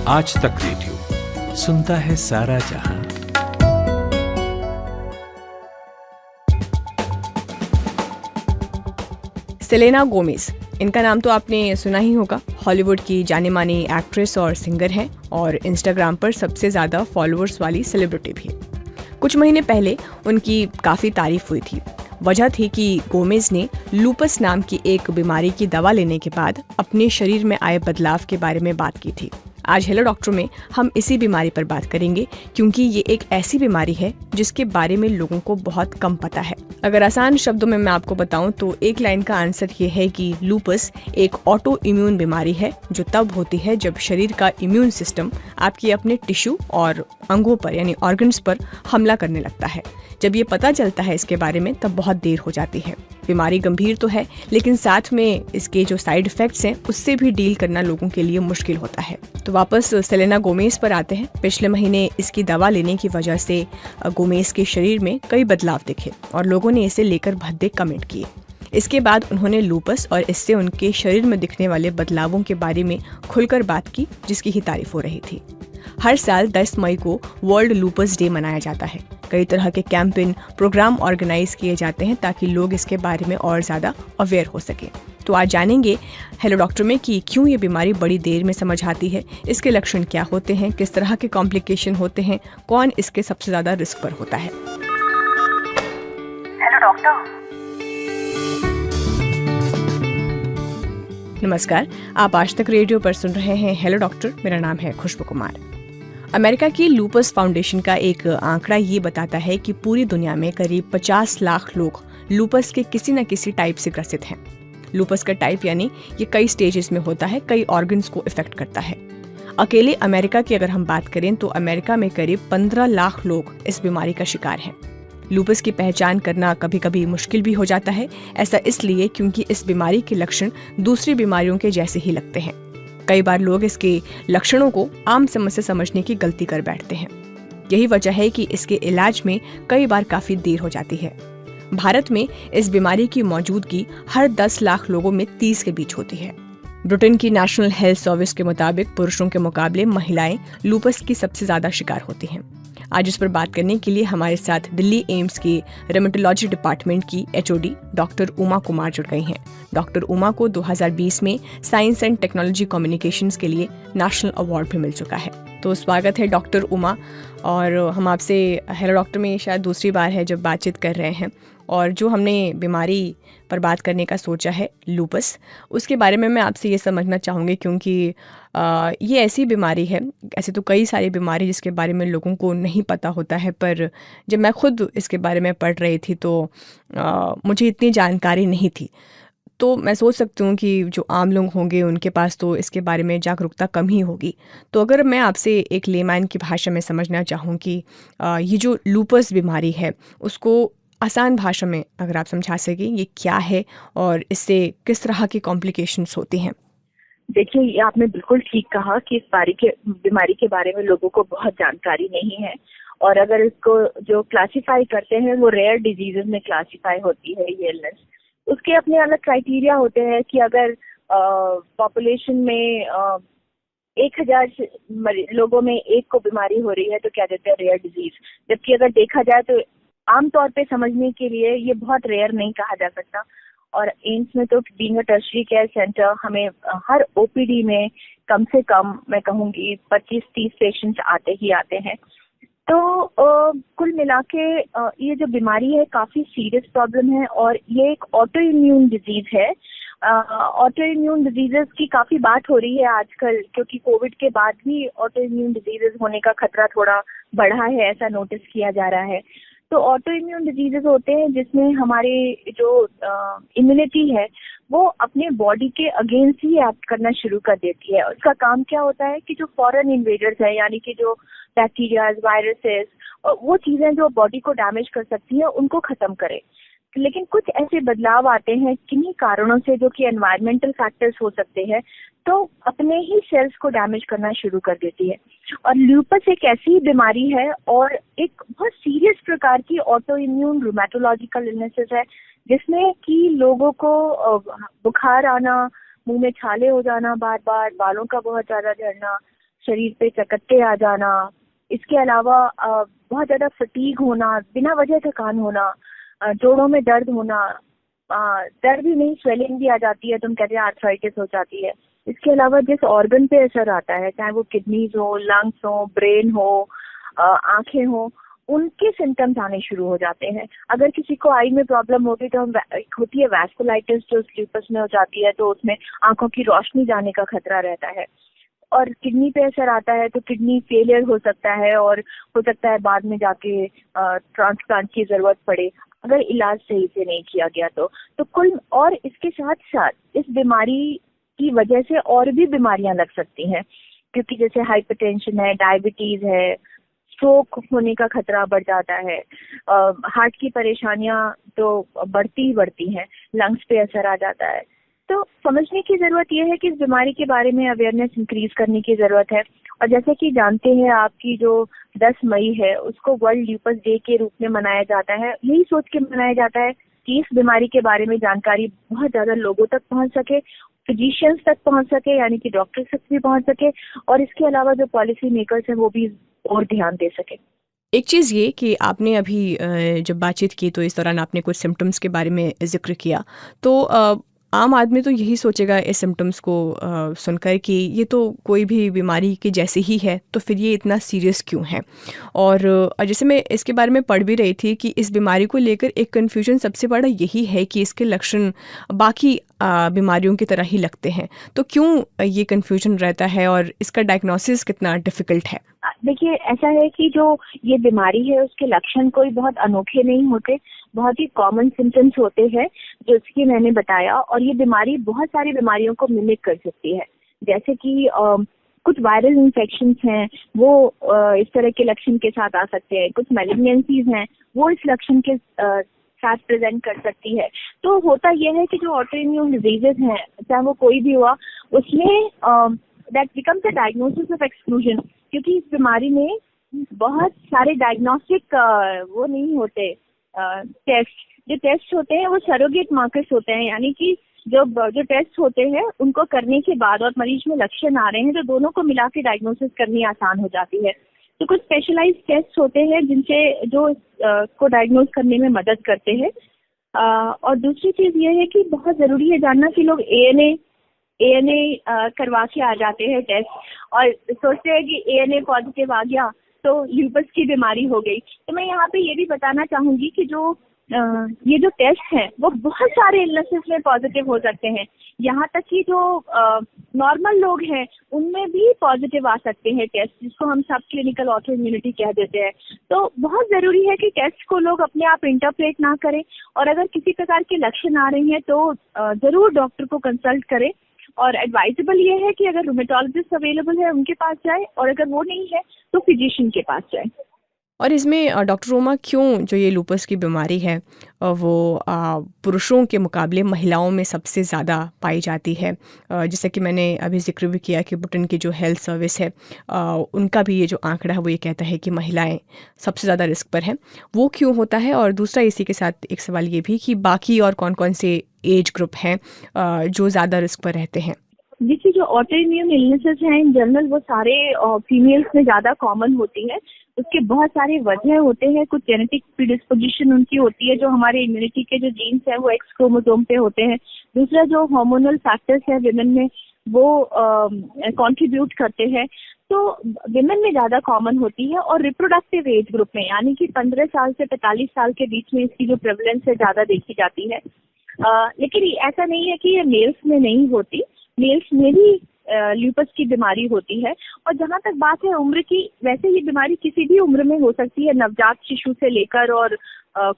आज तक रेडियो सुनता है सारा जहां। सेलेना गोमेज, इनका नाम तो आपने सुना ही होगा। हॉलीवुड की जानी मानी एक्ट्रेस और सिंगर हैं और इंस्टाग्राम पर सबसे ज़्यादा फॉलोअर्स वाली सेलिब्रिटी भी। कुछ महीने पहले उनकी काफ़ी तारीफ हुई थी। वजह थी कि गोमेज ने लूपस नाम की एक बीमारी की दवा लेने के बाद अपने शरीर में आए बदलाव के बारे में बात की थी। आज हेलो डॉक्टर में हम इसी बीमारी पर बात करेंगे, क्योंकि ये एक ऐसी बीमारी है जिसके बारे में लोगों को बहुत कम पता है। अगर आसान शब्दों में मैं आपको बताऊं तो एक लाइन का आंसर ये है कि लूपस एक ऑटो इम्यून बीमारी है जो तब होती है जब शरीर का इम्यून सिस्टम आपके अपने टिश्यू और अंगों पर यानी ऑर्गन्स पर हमला करने लगता है। जब ये पता चलता है इसके बारे में तब बहुत देर हो जाती है। बीमारी गंभीर तो है, लेकिन साथ में इसके जो साइड इफेक्ट्स हैं उससे भी डील करना लोगों के लिए मुश्किल होता है। तो वापस सेलेना गोमेज पर आते हैं। पिछले महीने इसकी दवा लेने की वजह से गोमेज के शरीर में कई बदलाव दिखे और लोगों ने इसे लेकर भद्दे कमेंट किए। इसके बाद उन्होंने लूपस और इससे उनके शरीर में दिखने वाले बदलावों के बारे में खुलकर बात की, जिसकी ही तारीफ हो रही थी। हर साल 10 मई को वर्ल्ड लूपस डे मनाया जाता है। कई तरह के कैंपेन प्रोग्राम ऑर्गेनाइज किए जाते हैं ताकि लोग इसके बारे में और ज़्यादा अवेयर हो सके। तो आज जानेंगे हेलो डॉक्टर में कि क्यों ये बीमारी बड़ी देर में समझ आती है, इसके लक्षण क्या होते हैं, किस तरह के कॉम्प्लिकेशन होते हैं, कौन इसके सबसे ज़्यादा रिस्क पर होता है। Hello doctor. नमस्कार, आप आज तक रेडियो पर सुन रहे हैं हेलो डॉक्टर। मेरा नाम है खुशबू कुमार। अमेरिका की लूपस फाउंडेशन का एक आंकड़ा ये बताता है कि पूरी दुनिया में करीब 50 लाख लोग लूपस के किसी न किसी टाइप से ग्रसित हैं। लूपस का टाइप यानी ये कई स्टेजेस में होता है, कई ऑर्गन्स को इफेक्ट करता है। अकेले अमेरिका की अगर हम बात करें तो अमेरिका में करीब 15 लाख लोग इस बीमारी का शिकार हैं। लूपस की पहचान करना कभी कभी मुश्किल भी हो जाता है। ऐसा इसलिए क्योंकि इस बीमारी के लक्षण दूसरी बीमारियों के जैसे ही लगते हैं। कई बार लोग इसके लक्षणों को आम समस्या समझने की गलती कर बैठते हैं। यही वजह है कि इसके इलाज में कई बार काफी देर हो जाती है। भारत में इस बीमारी की मौजूदगी हर 10 लाख लोगों में 30 के बीच होती है। ब्रिटेन की नेशनल हेल्थ सर्विस के मुताबिक पुरुषों के मुकाबले महिलाएं लूपस की सबसे ज्यादा शिकार होती हैं। आज इस पर बात करने के लिए हमारे साथ दिल्ली एम्स के रेमेटोलॉजी डिपार्टमेंट की एचओडी डॉक्टर उमा कुमार जुड़ गई हैं। डॉक्टर उमा को 2020 में साइंस एंड टेक्नोलॉजी कम्युनिकेशंस के लिए नेशनल अवार्ड भी मिल चुका है। तो स्वागत है डॉक्टर उमा। और हम आपसे हेलो डॉक्टर में शायद दूसरी बार है जब बातचीत कर रहे हैं, और जो हमने बीमारी पर बात करने का सोचा है लूपस, उसके बारे में मैं आपसे ये समझना चाहूँगी, क्योंकि ये ऐसी बीमारी है, ऐसे तो कई सारी बीमारी जिसके बारे में लोगों को नहीं पता होता है, पर जब मैं खुद इसके बारे में पढ़ रही थी तो मुझे इतनी जानकारी नहीं थी। तो मैं सोच सकती हूँ कि जो आम लोग होंगे उनके पास तो इसके बारे में जागरूकता कम ही होगी। तो अगर मैं आपसे एक लेमैन की भाषा में समझना चाहूँ कि ये जो लूपस बीमारी है उसको आसान भाषा में अगर आप समझा सकें, ये क्या है और इससे किस तरह की कॉम्प्लिकेशंस होती हैं। देखिए, ये आपने बिल्कुल ठीक कहा कि इस बीमारी के बारे में लोगों को बहुत जानकारी नहीं है, और अगर इसको जो क्लासिफाई करते हैं वो रेयर डिजीजेस में क्लासिफाई होती है ये इलनेस। उसके अपने अलग क्राइटेरिया होते हैं कि अगर पॉपुलेशन में 1000 लोगों में एक को बीमारी हो रही है तो क्या देते हैं रेयर डिजीज, जबकि अगर देखा जाए तो आमतौर पे समझने के लिए ये बहुत रेयर नहीं कहा जा सकता। और एम्स में तो being a tertiary care centre हमें हर ओपीडी में कम से कम मैं कहूँगी 25-30 पेशेंट्स आते ही आते हैं। तो कुल मिला के ये जो बीमारी है काफी सीरियस प्रॉब्लम है, और ये एक ऑटो इम्यून डिजीज है। ऑटो इम्यून डिजीजेस की काफी बात हो रही है आजकल, क्योंकि कोविड के बाद भी ऑटो इम्यून डिजीजेस होने का खतरा थोड़ा बढ़ा है, ऐसा नोटिस किया जा रहा है। तो ऑटो इम्यून डिजीजेस होते हैं जिसमें हमारे जो इम्यूनिटी है वो अपने बॉडी के अगेंस्ट ही एक्ट करना शुरू कर देती है। उसका काम क्या होता है कि जो फॉरेन इन्वेडर्स है, यानी कि जो बैक्टीरिया, वायरसेस, वो चीजें जो बॉडी को डैमेज कर सकती है उनको खत्म करे। लेकिन कुछ ऐसे बदलाव आते हैं किन्हीं कारणों से, जो कि एनवायरमेंटल फैक्टर्स हो सकते हैं, तो अपने ही सेल्स को डैमेज करना शुरू कर देती है। और ल्यूपस एक ऐसी बीमारी है और एक बहुत सीरियस प्रकार की ऑटो इम्यून रूमेटोलॉजिकल इलनेसेस है, जिसमें कि लोगों को बुखार आना, मुंह में छाले हो जाना बार बार, बालों का बहुत ज्यादा झड़ना, शरीर पे चकत्ते आ जाना, इसके अलावा बहुत ज्यादा फटीग होना, बिना वजह थकान होना, जोड़ों में दर्द होना, दर्द भी नहीं स्वेलिंग भी आ जाती है, तुम कहते हैं आर्थराइटिस हो जाती है। इसके अलावा जिस ऑर्गन पे असर आता है, चाहे वो किडनीज हो, लंग्स हो, ब्रेन हो, आंखें हो, उनके सिम्टम्स आने शुरू हो जाते हैं। अगर किसी को आई में प्रॉब्लम होगी तो होती है वैस्कुलाइटिस जो लूपस में हो जाती है, तो उसमें आंखों की रोशनी जाने का खतरा रहता है। और किडनी पे असर आता है तो किडनी फेलियर हो सकता है और हो सकता है बाद में जाके ट्रांसप्लांट की जरूरत पड़े अगर इलाज सही से नहीं किया गया तो कुल। और इसके साथ साथ इस बीमारी की वजह से और भी बीमारियां लग सकती हैं, क्योंकि जैसे हाइपरटेंशन है, डायबिटीज है, स्ट्रोक होने का खतरा बढ़ जाता है, हार्ट की परेशानियां तो बढ़ती ही बढ़ती हैं, लंग्स पे असर आ जाता है। तो समझने की जरूरत यह है कि इस बीमारी के बारे में अवेयरनेस इंक्रीज करने की जरूरत है। और जैसे कि जानते हैं आपकी जो 10 मई है उसको वर्ल्ड ल्यूपस डे के रूप में मनाया जाता है, यही सोच के मनाया जाता है कि इस बीमारी के बारे में जानकारी बहुत ज्यादा लोगों तक पहुंच सके, फिजिशियंस तक पहुंच सके, यानी कि डॉक्टर्स तक भी पहुंच सके, और इसके अलावा जो पॉलिसी मेकर्स हैं वो भी और ध्यान दे सके। एक चीज़ ये कि आपने अभी जब बातचीत की तो इस दौरान आपने कुछ सिम्टम्स के बारे में ज़िक्र किया, तो आम आदमी तो यही सोचेगा इस सिम्टम्स को सुनकर कि ये तो कोई भी बीमारी की जैसी ही है, तो फिर ये इतना सीरियस क्यों है। और जैसे मैं इसके बारे में पढ़ भी रही थी कि इस बीमारी को लेकर एक कन्फ्यूजन सबसे बड़ा यही है कि इसके लक्षण बाकी बीमारियों की तरह ही लगते हैं, तो क्यों ये कन्फ्यूजन रहता है और इसका डायग्नोसिस कितना डिफ़िकल्ट है? देखिए, ऐसा है कि जो ये बीमारी है उसके लक्षण कोई बहुत अनोखे नहीं होते, बहुत ही कॉमन सिम्टम्स होते हैं जो कि मैंने बताया। और ये बीमारी बहुत सारी बीमारियों को मिमिक कर सकती है, जैसे कि कुछ वायरल इन्फेक्शंस हैं वो इस तरह के लक्षण के साथ आ सकते हैं, कुछ मैलिग्नेंसीज हैं वो इस लक्षण के साथ प्रेजेंट कर सकती है। तो होता यह है कि जो ऑटो इम्यून डिजीजेज हैं, चाहे वो कोई भी हुआ, उसमें that becomes a diagnosis of exclusion, क्योंकि इस बीमारी में बहुत सारे डायग्नोस्टिक वो नहीं होते टेस्ट। जो टेस्ट होते हैं वो सरोगेट मार्कर्स होते हैं, यानी कि जो टेस्ट होते हैं उनको करने के बाद और मरीज में लक्षण आ रहे हैं तो दोनों को मिला के डायग्नोसिस करनी आसान हो जाती है। तो कुछ स्पेशलाइज्ड टेस्ट होते हैं जिनसे जो को डायग्नोज करने में मदद करते हैं। और दूसरी चीज ये है कि बहुत जरूरी है जानना कि लोग एएनए करवा के आ जाते हैं टेस्ट और सोचते हैं कि एएनए पॉजिटिव आ गया तो ल्यूपस की बीमारी हो गई। तो मैं यहाँ पे ये भी बताना चाहूंगी कि जो ये जो टेस्ट हैं वो बहुत सारे इलनेसेस में पॉजिटिव हो सकते हैं, यहाँ तक कि जो नॉर्मल लोग हैं उनमें भी पॉजिटिव आ सकते हैं टेस्ट, जिसको हम सब क्लिनिकल ऑटो इम्यूनिटी कह देते हैं। तो बहुत जरूरी है कि टेस्ट को लोग अपने आप इंटरप्रेट ना करें, और अगर किसी प्रकार के लक्षण आ रहे हैं तो जरूर डॉक्टर को कंसल्ट करें। और एडवाइजेबल ये है कि अगर रूमेटोलॉजिस्ट अवेलेबल है उनके पास जाए, और अगर वो नहीं है तो फिजिशियन के पास जाए। और इसमें डॉक्टर रोमा, क्यों जो ये लूपस की बीमारी है वो पुरुषों के मुकाबले महिलाओं में सबसे ज़्यादा पाई जाती है? जैसे कि मैंने अभी जिक्र भी किया कि ब्रिटेन की जो हेल्थ सर्विस है उनका भी ये जो आंकड़ा है वो ये कहता है कि महिलाएं सबसे ज़्यादा रिस्क पर हैं। वो क्यों होता है? और दूसरा इसी के साथ एक सवाल ये भी कि बाकी और कौन कौन से एज ग्रुप हैं जो ज़्यादा रिस्क पर रहते हैं? देखिए, जो ऑटो इम्यून इलनेसेस हैं इन जनरल वो सारे फीमेल्स में ज़्यादा कॉमन होती है। उसके बहुत सारे वजह होते हैं, कुछ जेनेटिक प्रीडिस्पोजिशन उनकी होती है, जो हमारे इम्यूनिटी के जो जीन्स हैं वो एक्स क्रोमोसोम पे होते हैं। दूसरा जो हार्मोनल फैक्टर्स है विमेन में वो कंट्रीब्यूट करते हैं, तो विमेन में ज़्यादा कॉमन होती है। और रिप्रोडक्टिव एज ग्रुप में, यानी कि 15 साल से 45 साल के बीच में इसकी जो प्रेवलेंस है ज़्यादा देखी जाती है। लेकिन ऐसा नहीं है कि ये मेल्स में नहीं होती, मेल्स में भी ल्यूपस की बीमारी होती है। और जहाँ तक बात है उम्र की, वैसे ये बीमारी किसी भी उम्र में हो सकती है, नवजात शिशु से लेकर और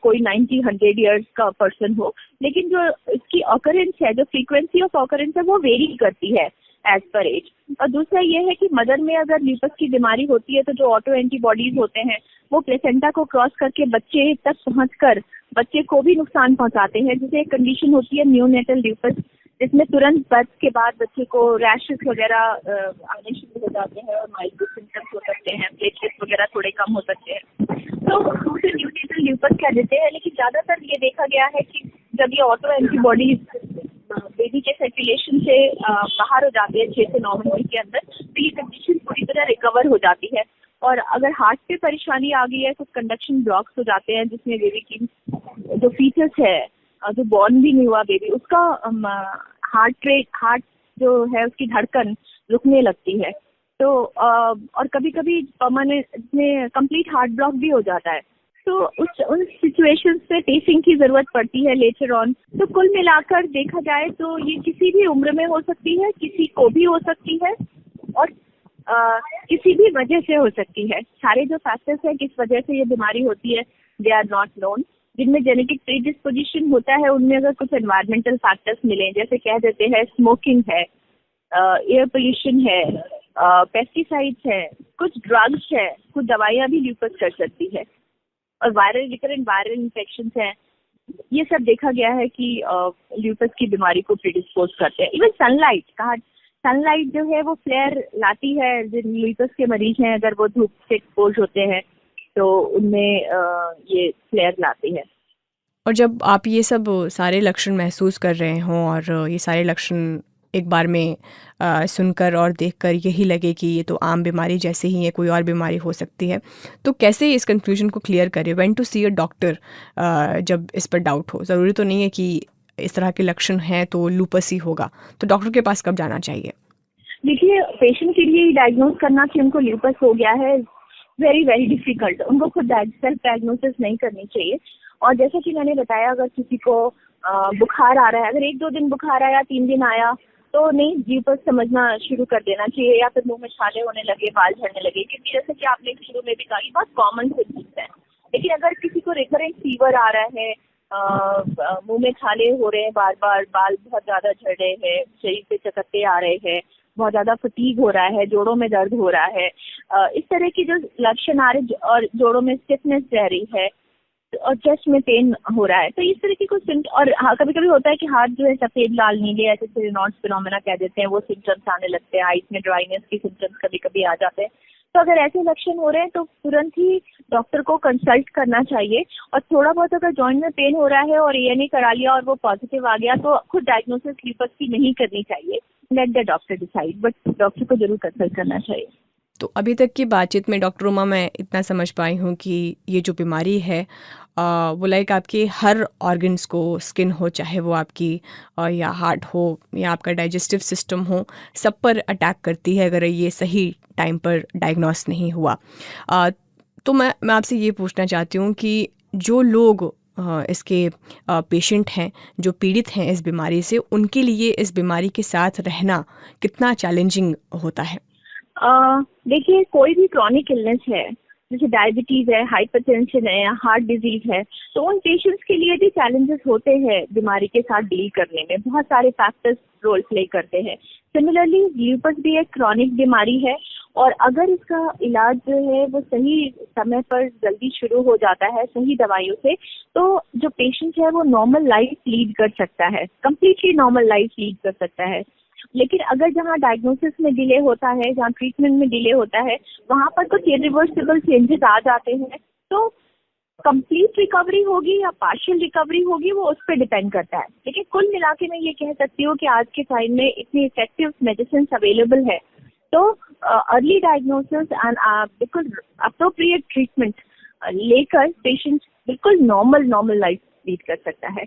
कोई 90-100 इयर्स का पर्सन हो। लेकिन जो इसकी ऑकरेंस है, जो फ्रीक्वेंसी ऑफ ऑकरेंस है वो वेरी करती है एज पर एज। और दूसरा ये है कि मदर में अगर ल्यूपस की बीमारी होती है तो जो ऑटो एंटीबॉडीज होते हैं वो प्लेसेंटा को क्रॉस करके बच्चे तक पहुंचकर बच्चे को भी नुकसान पहुंचाते हैं, जिसे एक कंडीशन होती है न्यूनेटल ल्यूपस, जिसमें तुरंत बर्थ के बाद बच्चे को रैशेस वगैरह आने शुरू हो जाते हैं और माइल्ड सिम्टम्स हो सकते हैं, प्लेटलेट्स वगैरह थोड़े कम हो सकते हैं। तो उसे न्यूनेटल ल्यूपस कह देते हैं। लेकिन ज्यादातर ये देखा गया है कि जब ये ऑटो एंटीबॉडीज बेबी के सर्कुलेशन से बाहर हो जाते हैं 6 से 9 महीने के अंदर, तो ये कंडीशन पूरी तरह कवर हो जाती है। और अगर हार्ट पे परेशानी आ गई है, कुछ कंडक्शन ब्लॉक्स हो जाते हैं जिसमें बेबी की जो फीचर्स है, जो बॉर्न भी नहीं हुआ बेबी, उसका हार्ट जो है उसकी धड़कन रुकने लगती है। तो और कभी कभी परमानेंट में कंप्लीट हार्ट ब्लॉक भी हो जाता है। तो उन सिचुएशंस पे पेसिंग की जरूरत पड़ती है लेटर ऑन। तो कुल मिलाकर देखा जाए तो ये किसी भी उम्र में हो सकती है, किसी को भी हो सकती है, और किसी भी वजह से हो सकती है। सारे जो फैक्टर्स हैं किस वजह से ये बीमारी होती है, दे आर नॉट नोन। जिनमें जेनेटिक प्रीडिस्पोजिशन होता है उनमें अगर कुछ एनवायरमेंटल फैक्टर्स मिले, जैसे कह देते हैं स्मोकिंग है, एयर पोल्यूशन है, पेस्टिसाइड्स है, कुछ ड्रग्स है, कुछ दवाइयाँ भी ल्यूपस कर सकती है, और रिकरेंट वायरल इन्फेक्शन हैं। ये सब देखा गया है कि ल्यूपस की बीमारी को प्रीडिस्पोज करते हैं। इवन सनलाइट जो है वो फ्लेयर लाती है। जो ल्यूपस के मरीज हैं अगर वो धूप से एक्सपोज होते हैं तो उनमें ये फ्लेयर लाती है। और जब आप ये सब सारे लक्षण महसूस कर रहे हों और ये सारे लक्षण एक बार में सुनकर और देखकर यही लगे कि ये तो आम बीमारी जैसे ही है, कोई और बीमारी हो सकती है, तो कैसे इस कंफ्यूजन को क्लियर करें? When to see a doctor जब इस पर डाउट हो? ज़रूरी तो नहीं है कि इस तरह के लक्षण हैं तो लूपस ही होगा, तो डॉक्टर के पास कब जाना चाहिए? देखिए, पेशेंट के लिए डायग्नोज करना कि उनको ल्यूपस हो गया है वेरी वेरी डिफिकल्ट। उनको खुद सेल्फ डायग्नोसिस नहीं करनी चाहिए। और जैसा कि मैंने बताया, अगर किसी को बुखार आ रहा है, अगर 1-2 दिन बुखार आया, 3 दिन आया, तो नहीं ल्यूपस समझना शुरू कर देना चाहिए। या फिर मुंह में छाले होने लगे, बाल झड़ने लगे, क्योंकि जैसे कि आपने शुरू में भी कहा ये बहुत कॉमन सिम्टम्स है। लेकिन अगर किसी को रिकरेंट फीवर आ रहा है, मुंह में छाले हो रहे हैं बार बार, बाल बहुत ज्यादा झड़ रहे हैं, शरीर पे चकत्ते आ रहे हैं, बहुत ज्यादा फटीग हो रहा है, जोड़ों में दर्द हो रहा है, इस तरह के जो लक्षण आ रहे, और जोड़ों में स्टिफनेस रह रही है, और चेस्ट में पेन हो रहा है, तो इस तरह की कुछ सिम्टम। और हाँ, कभी कभी होता है कि हाथ जो है सफेद लाल नीले, ऐसे रेनॉल्ड्स फिनोमेना कह देते हैं, वो सिम्टम्स आने लगते हैं। आइस में ड्राइनेस के सिम्टम्स कभी कभी आ जाते हैं। तो अगर ऐसे लक्षण हो रहे हैं तो तुरंत ही डॉक्टर को कंसल्ट करना चाहिए। और थोड़ा बहुत अगर जॉइंट में पेन हो रहा है और ANA करा लिया और वो पॉजिटिव आ गया, तो खुद डायग्नोसिस ल्यूपस की नहीं करनी चाहिए। Let the doctor decide, but doctor को जरूर कंसल्ट करना चाहिए। तो अभी तक की बातचीत में डॉक्टर उमा, मैं इतना समझ पाई हूँ कि ये जो बीमारी है वो लाइक आपके हर ऑर्गन्स को, स्किन हो चाहे वो आपकी या हार्ट हो या आपका डाइजेस्टिव सिस्टम हो, सब पर अटैक करती है अगर ये सही टाइम पर डायग्नोस नहीं हुआ। तो मैं आपसे ये पूछना चाहती हूँ कि जो लोग इसके पेशेंट हैं, जो पीड़ित हैं इस बीमारी से, उनके लिए इस बीमारी के साथ रहना कितना चैलेंजिंग होता है? देखिए, कोई भी क्रॉनिक इलनेस है, जैसे डायबिटीज है, हाइपरटेंशन है या हार्ट डिजीज है, तो उन पेशेंट्स के लिए भी चैलेंजेस होते हैं बीमारी के साथ डील करने में। बहुत सारे फैक्टर्स रोल प्ले करते हैं। सिमिलरली ल्यूपस भी एक क्रॉनिक बीमारी है, और अगर इसका इलाज जो है वो सही समय पर जल्दी शुरू हो जाता है सही दवाइयों से, तो जो पेशेंट है वो नॉर्मल लाइफ लीड कर सकता है, कम्प्लीटली नॉर्मल लाइफ लीड कर सकता है। लेकिन अगर जहाँ डायग्नोसिस में डिले होता है, जहाँ ट्रीटमेंट में डिले होता है, वहाँ पर कुछ इरिवर्सिबल चेंजेस आ जाते हैं। तो कंप्लीट रिकवरी होगी या पार्शियल रिकवरी होगी, वो उस पर डिपेंड करता है। लेकिन कुल मिला के मैं ये कह सकती हूँ कि आज के टाइम में इतनी इफेक्टिव मेडिसिन अवेलेबल है, तो अर्ली डायग्नोसिस एंड बिल्कुल अप्रोप्रिएट ट्रीटमेंट लेकर पेशेंट बिल्कुल नॉर्मल लाइफ लीड कर सकता है।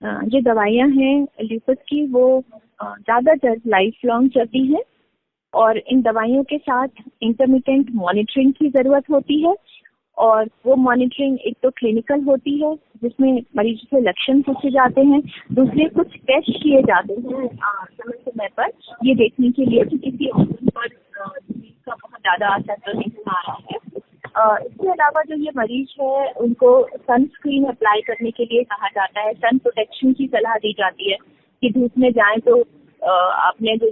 जो दवाइयाँ हैं ल्यूपस की, वो ज़्यादातर लाइफ लॉन्ग चलती है, और इन दवाइयों के साथ इंटरमिटेंट मॉनिटरिंग की ज़रूरत होती है। और वो मॉनिटरिंग एक तो क्लिनिकल होती है, जिसमें मरीज से लक्षण पूछे जाते हैं, दूसरे कुछ टेस्ट किए जाते हैं समय समय पर, ये देखने के लिए कि किसी ऑर्गन पर डिजीज का बहुत ज़्यादा असर तो नहीं आ रहा है। इसके अलावा जो ये मरीज है उनको सनस्क्रीन अप्लाई करने के लिए कहा जाता है, सन प्रोटेक्शन की सलाह दी जाती है कि धूप में जाएं तो आपने जो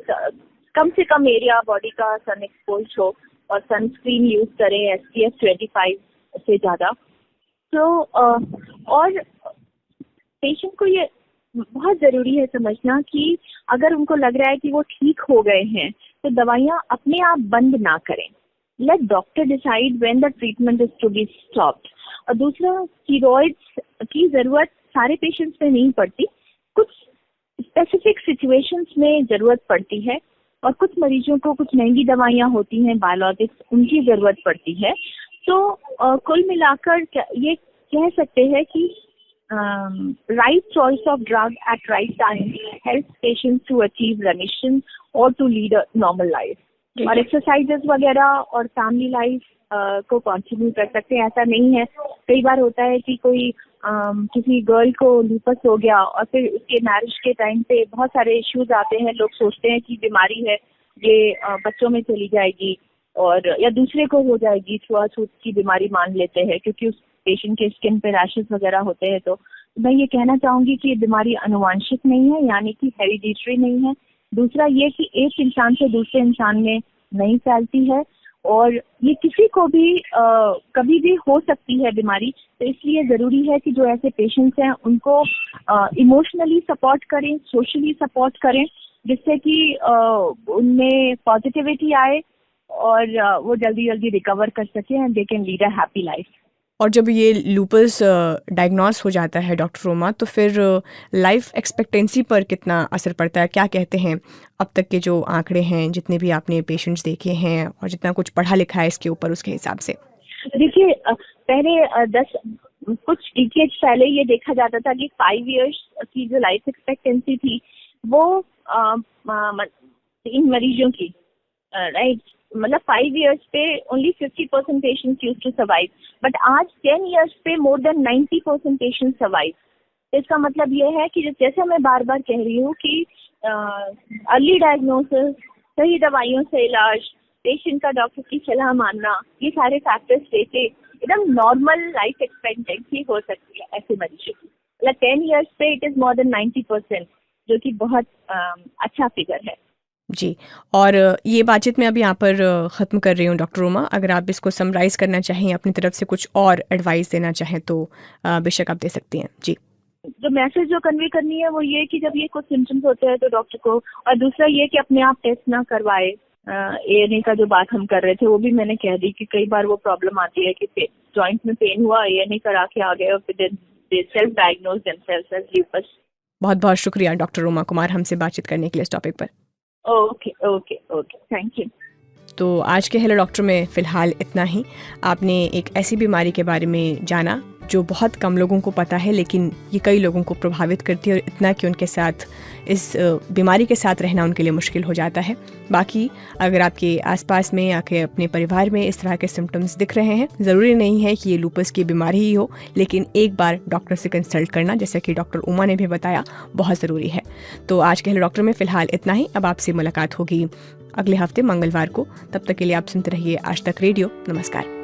कम से कम एरिया बॉडी का सन एक्सपोज हो, और सनस्क्रीन यूज करें SPF 25 से ज़्यादा। तो और पेशेंट को ये बहुत ज़रूरी है समझना कि अगर उनको लग रहा है कि वो ठीक हो गए हैं, तो दवाइयाँ अपने आप बंद ना करें। Let doctor decide when the treatment is to be stopped. और दूसरा, स्टीरॉइड्स की ज़रूरत सारे पेशेंट्स में नहीं पड़ती, कुछ स्पेसिफिक सिचुएशंस में ज़रूरत पड़ती है। और कुछ मरीजों को कुछ महंगी दवाइयाँ होती हैं, बायोलॉजिक्स, उनकी ज़रूरत पड़ती है। तो कुल मिलाकर ये कह सकते हैं कि right choice of drug at right time helps patients to achieve remission or to lead a normal life. और एक्सरसाइजेस वगैरह और फैमिली लाइफ को कंटिन्यू कर सकते हैं। ऐसा नहीं है, कई बार होता है कि कोई किसी गर्ल को लूपस हो गया और फिर उसके मैरिज के टाइम पे बहुत सारे इश्यूज आते हैं, लोग सोचते हैं कि बीमारी है ये बच्चों में चली जाएगी और या दूसरे को हो जाएगी, छुआछूत की बीमारी मान लेते हैं क्योंकि उस पेशेंट के स्किन पे रैशेस वगैरह होते हैं। तो मैं ये कहना चाहूंगी कि ये बीमारी अनुवांशिक नहीं है, यानी कि हेरिडिटरी नहीं है। दूसरा ये कि एक इंसान से दूसरे इंसान में नहीं फैलती है और ये किसी को भी कभी भी हो सकती है बीमारी। तो इसलिए ज़रूरी है कि जो ऐसे पेशेंट्स हैं उनको इमोशनली सपोर्ट करें, सोशली सपोर्ट करें, जिससे कि उनमें पॉजिटिविटी आए और वो जल्दी जल्दी रिकवर कर सकें and they can lead a happy life. और जब ये लूपस डायग्नोस हो जाता है डॉक्टर रोमा, तो फिर लाइफ एक्सपेक्टेंसी पर कितना असर पड़ता है? क्या कहते हैं अब तक के जो आंकड़े हैं, जितने भी आपने पेशेंट्स देखे हैं और जितना कुछ पढ़ा लिखा है इसके ऊपर, उसके हिसाब से? देखिए, पहले कुछ डिकेड्स पहले ये देखा जाता था कि 5 इयर्स की जो लाइफ एक्सपेक्टेंसी थी वो इन मरीजों की, राइट, मतलब 5 इयर्स पे only 50% patients used to survive, but आज 10 इयर्स पे मोर देन 90% पेशेंट्स सर्वाइव। तो इसका मतलब ये है कि जैसे मैं बार बार कह रही हूँ कि अर्ली डायग्नोसिस, सही दवाइयों से इलाज, पेशेंट का डॉक्टर की सलाह मानना, ये सारे फैक्टर्स लेके एकदम नॉर्मल लाइफ एक्सपेक्टेंसी हो सकती है ऐसे मरीजों की। मतलब 10 इयर्स पे इट इज मोर देन 90%, जो कि बहुत अच्छा फिगर है। जी, और ये बातचीत मैं अब यहाँ पर ख़त्म कर रही हूँ डॉक्टर रोमा। अगर आप इसको समराइज़ करना चाहें, अपनी तरफ से कुछ और एडवाइस देना चाहें तो बेशक आप दे सकती हैं। जी, जो मैसेज जो कन्वे करनी है वो ये कि जब ये कुछ सिम्टम्स होते हैं तो डॉक्टर को, और दूसरा ये कि अपने आप टेस्ट ना करवाए। ANA का जो बात हम कर रहे थे वो भी मैंने कह दी कि कई बार वो प्रॉब्लम आती है कि जॉइंट में पेन हुआ, ANA करा के आ गए और फिर they self diagnose themselves as lupus. बहुत बहुत शुक्रिया डॉक्टर रोमा कुमार हमसे बातचीत करने के लिए इस टॉपिक पर। Okay, thank you. तो आज के हेलो डॉक्टर में फ़िलहाल इतना ही। आपने एक ऐसी बीमारी के बारे में जाना जो बहुत कम लोगों को पता है, लेकिन ये कई लोगों को प्रभावित करती है और इतना कि उनके साथ इस बीमारी के साथ रहना उनके लिए मुश्किल हो जाता है। बाकी अगर आपके आसपास में या के अपने परिवार में इस तरह के सिम्टम्स दिख रहे हैं, ज़रूरी नहीं है कि ये लूपस की बीमारी ही हो, लेकिन एक बार डॉक्टर से कंसल्ट करना, जैसा कि डॉक्टर उमा ने भी बताया, बहुत ज़रूरी है। तो आज के हेलो डॉक्टर में फ़िलहाल इतना ही। अब आपसे मुलाकात होगी अगले हफ्ते मंगलवार को। तब तक के लिए आप सुनते रहिए आज तक रेडियो। नमस्कार।